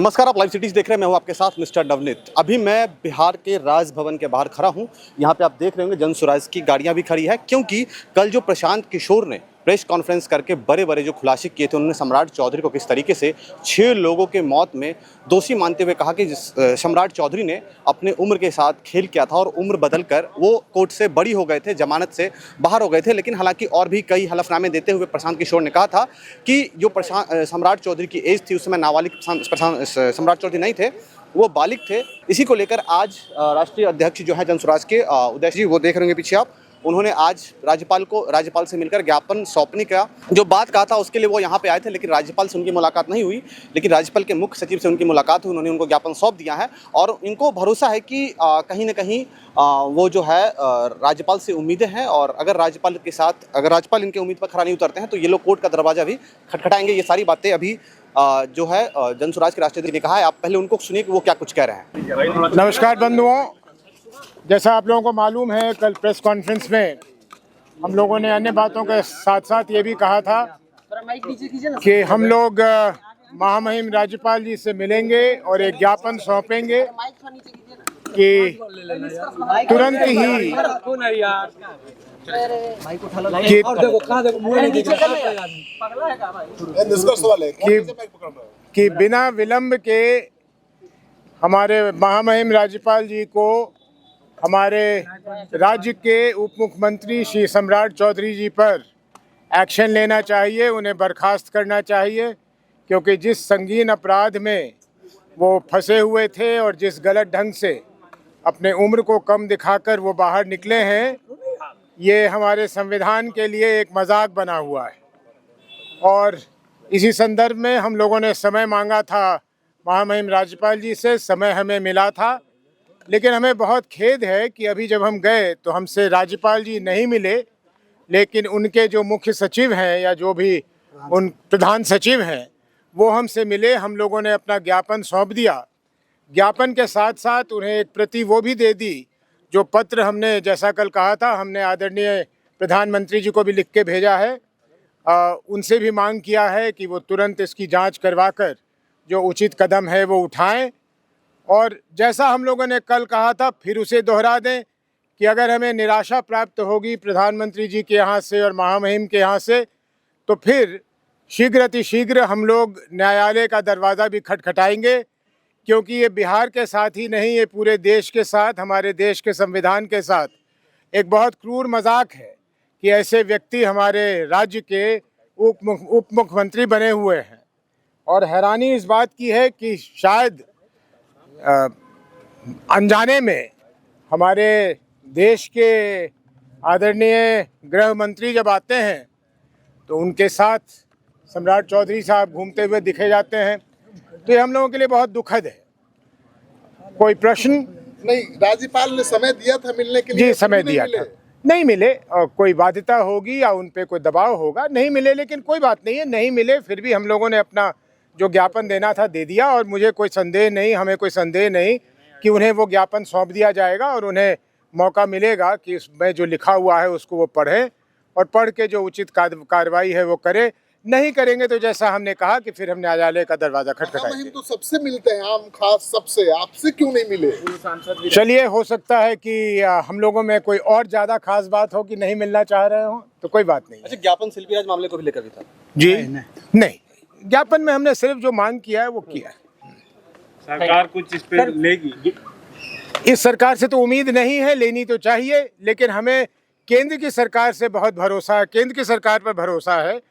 नमस्कार, आप live cities देख रहे हैं। मैं हूं आपके साथ मिस्टर नवनीत। अभी मैं बिहार के राजभवन के बाहर खड़ा हूं। यहां पे आप देख रहे होंगे जन स्वराज की गाड़ियां भी खड़ी है, क्योंकि कल जो प्रशांत किशोर ने प्रेस कॉन्फ्रेंस करके बड़े-बड़े जो खुलासे किए थे, उन्होंने सम्राट चौधरी को किस तरीके से 6 लोगों के मौत में दोषी मानते हुए कहा कि सम्राट चौधरी ने अपने उम्र के साथ खेल किया था और उम्र बदलकर वो कोर्ट से बरी हो गए थे, जमानत से बाहर हो गए थे। लेकिन हालांकि और भी कई हलफनामे देते हुए प्रशांत किशोर ने कहा था कि जो सम्राट चौधरी की एज थी, उस समय नाबालिग सम्राट चौधरी नहीं थे, वो बालिग थे। इसी को लेकर आज राष्ट्रीय अध्यक्ष जो है जन स्वराज के उदय जी, वो देख रहे होंगे पीछे आप, उन्होंने आज राज्यपाल से मिलकर ज्ञापन सौंपने का जो बात कहा था, उसके लिए वो यहाँ पे आए थे। लेकिन राज्यपाल से उनकी मुलाकात नहीं हुई, लेकिन राज्यपाल के मुख्य सचिव से उनकी मुलाकात हुई। उन्होंने उनको ज्ञापन सौंप दिया है और इनको भरोसा है कि कहीं ना कहीं वो जो है राज्यपाल से उम्मीदें हैं, और अगर राज्यपाल इनके उम्मीद पर खरा नहीं उतरते हैं तो ये लोग कोर्ट का दरवाजा भी खटखटाएंगे। ये सारी बातें अभी जो है जन स्वराज के राष्ट्रीय ने कहा है। आप पहले उनको सुनिए कि वो क्या कुछ कह रहे हैं। नमस्कार बंधुओं, जैसा आप लोगों को मालूम है, कल प्रेस कॉन्फ्रेंस में हम लोगों ने अन्य बातों के साथ साथ ये भी कहा था कि हम लोग महामहिम राज्यपाल जी से मिलेंगे और एक ज्ञापन सौंपेंगे कि तुरंत ही कि बिना विलंब के हमारे महामहिम राज्यपाल जी को हमारे राज्य के उप मुख्यमंत्री श्री सम्राट चौधरी जी पर एक्शन लेना चाहिए, उन्हें बर्खास्त करना चाहिए, क्योंकि जिस संगीन अपराध में वो फंसे हुए थे और जिस गलत ढंग से अपने उम्र को कम दिखाकर वो बाहर निकले हैं, ये हमारे संविधान के लिए एक मजाक बना हुआ है। और इसी संदर्भ में हम लोगों ने समय मांगा था महामहिम राज्यपाल जी से, समय हमें मिला था। लेकिन हमें बहुत खेद है कि अभी जब हम गए तो हमसे राज्यपाल जी नहीं मिले, लेकिन उनके जो मुख्य सचिव हैं या जो भी उन प्रधान सचिव हैं वो हमसे मिले। हम लोगों ने अपना ज्ञापन सौंप दिया। ज्ञापन के साथ साथ उन्हें एक प्रति वो भी दे दी जो पत्र हमने, जैसा कल कहा था, हमने आदरणीय प्रधानमंत्री जी को भी लिख के भेजा है। उनसे भी मांग किया है कि वो तुरंत इसकी जांच करवाकर जो उचित कदम है वो उठाएं। और जैसा हम लोगों ने कल कहा था, फिर उसे दोहरा दें कि अगर हमें निराशा प्राप्त होगी प्रधानमंत्री जी के यहाँ से और महामहिम के यहाँ से, तो फिर शीघ्र हम लोग न्यायालय का दरवाज़ा भी खटखटाएंगे, क्योंकि ये बिहार के साथ ही नहीं, ये पूरे देश के साथ, हमारे देश के संविधान के साथ एक बहुत क्रूर मजाक है कि ऐसे व्यक्ति हमारे राज्य के उप मुख्यमंत्री बने हुए हैं। और हैरानी इस बात की है कि शायद अनजाने में हमारे देश के आदरणीय गृह मंत्री जब आते हैं तो उनके साथ सम्राट चौधरी साहब घूमते हुए दिखे जाते हैं, तो ये हम लोगों के लिए बहुत दुखद है। कोई प्रश्न? नहीं, राज्यपाल ने समय दिया था मिलने के लिए। जी, समय दिया था, नहीं मिले। और कोई बाध्यता होगी या उन पे कोई दबाव होगा, नहीं मिले। लेकिन कोई बात नहीं है, नहीं मिले फिर भी हम लोगों ने अपना जो ज्ञापन देना था दे दिया। और मुझे कोई संदेह नहीं, हमें कोई संदेह नहीं कि उन्हें वो ज्ञापन सौंप दिया जाएगा और उन्हें मौका मिलेगा कि उसमें जो लिखा हुआ है उसको वो पढ़ें और पढ़ के जो उचित कार्रवाई है वो करे। नहीं करेंगे तो जैसा हमने कहा कि फिर हम न्यायालय का दरवाजा खटखटाएंगे। तो सबसे मिलते हैं, आम खास सबसे, आपसे क्यों नहीं मिले? चलिए, हो सकता है कि हम लोगों में कोई और ज्यादा खास बात हो कि नहीं मिलना चाह रहे हो, तो कोई बात नहीं। अच्छा, ज्ञापन शिल्पी राज मामले को भी लेकर भी था? जी नहीं, ज्ञापन में हमने सिर्फ जो मांग किया है वो किया है। सरकार कुछ इस पे लेगी? इस सरकार से तो उम्मीद नहीं है, लेनी तो चाहिए, लेकिन हमें केंद्र की सरकार से बहुत भरोसा है, केंद्र की सरकार पर भरोसा है।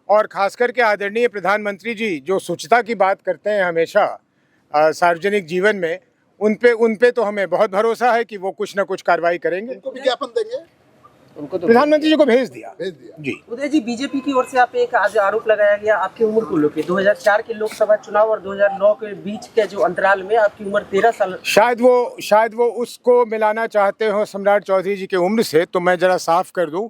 और खास करके आदरणीय प्रधानमंत्री जी जो स्वच्छता की बात करते हैं हमेशा सार्वजनिक जीवन में, उन पे तो हमें बहुत भरोसा है कि वो कुछ ना कुछ कार्रवाई करेंगे। उनको भी ज्ञापन देंगे? उनको तो प्रधानमंत्री जी को भेज दिया जी। उदय जी, बीजेपी की ओर से आप एक आज आरोप लगाया गया आपकी उम्र को लेकर। 2004 के लोकसभा चुनाव और 2009 के बीच के जो अंतराल में आपकी उम्र 13 साल। शायद वो उसको मिलाना चाहते हो सम्राट चौधरी जी की उम्र से। तो मैं जरा साफ कर दूं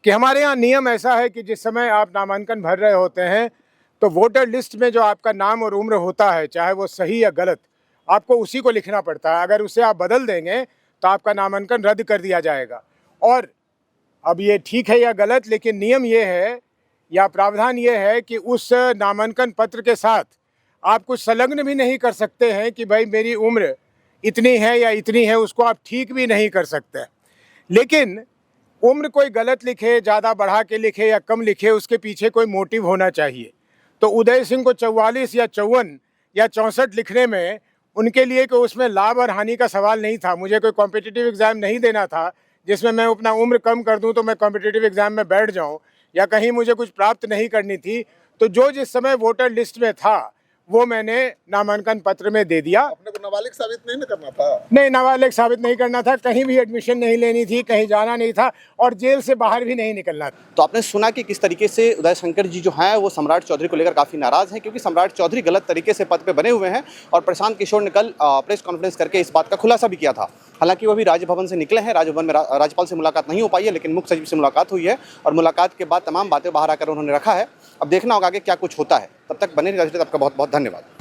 कि हमारे यहाँ नियम ऐसा है कि जिस समय आप नामांकन भर रहे होते हैं तो वोटर लिस्ट में जो आपका नाम और उम्र होता है, चाहे वो सही या गलत, आपको उसी को लिखना पड़ता है। अगर उसे आप बदल देंगे तो आपका नामांकन रद्द कर दिया जाएगा। और अब ये ठीक है या गलत, लेकिन नियम ये है या प्रावधान ये है कि उस नामांकन पत्र के साथ आप कुछ संलग्न भी नहीं कर सकते हैं कि भाई मेरी उम्र इतनी है या इतनी है, उसको आप ठीक भी नहीं कर सकते। लेकिन उम्र कोई गलत लिखे, ज़्यादा बढ़ा के लिखे या कम लिखे, उसके पीछे कोई मोटिव होना चाहिए। तो उदय सिंह को 44 या 54 या 64 लिखने में उनके लिए कोई उसमें लाभ और हानि का सवाल नहीं था। मुझे कोई कॉम्पिटिटिव एग्ज़ाम नहीं देना था जिसमें मैं अपना उम्र कम कर दूं तो मैं कॉम्पिटिटिव एग्ज़ाम में बैठ जाऊं, या कहीं मुझे कुछ प्राप्त नहीं करनी थी। तो जो जिस समय वोटर लिस्ट में था वो मैंने नामांकन पत्र में दे दिया। अपने को नाबालिग साबित नहीं ना करना था। नहीं, नाबालिग साबित नहीं करना था, कहीं भी एडमिशन नहीं लेनी थी, कहीं जाना नहीं था और जेल से बाहर भी नहीं निकलना था। तो आपने सुना कि किस तरीके से उदय शंकर जी जो हैं वो सम्राट चौधरी को लेकर काफ़ी नाराज़ हैं, क्योंकि सम्राट चौधरी गलत तरीके से पद पे बने हुए हैं। और प्रशांत किशोर ने कल प्रेस कॉन्फ्रेंस करके इस बात का खुलासा भी किया था। हालांकि वो भी राजभवन से निकले हैं, राजभवन में राज्यपाल से मुलाकात नहीं हो पाई है, लेकिन मुख्य सचिव से मुलाकात हुई है और मुलाकात के बाद तमाम बातें बाहर आकर उन्होंने रखा है। अब देखना होगा आगे क्या कुछ होता है। तब तक बने रहिए, आपका बहुत बहुत धन्यवाद।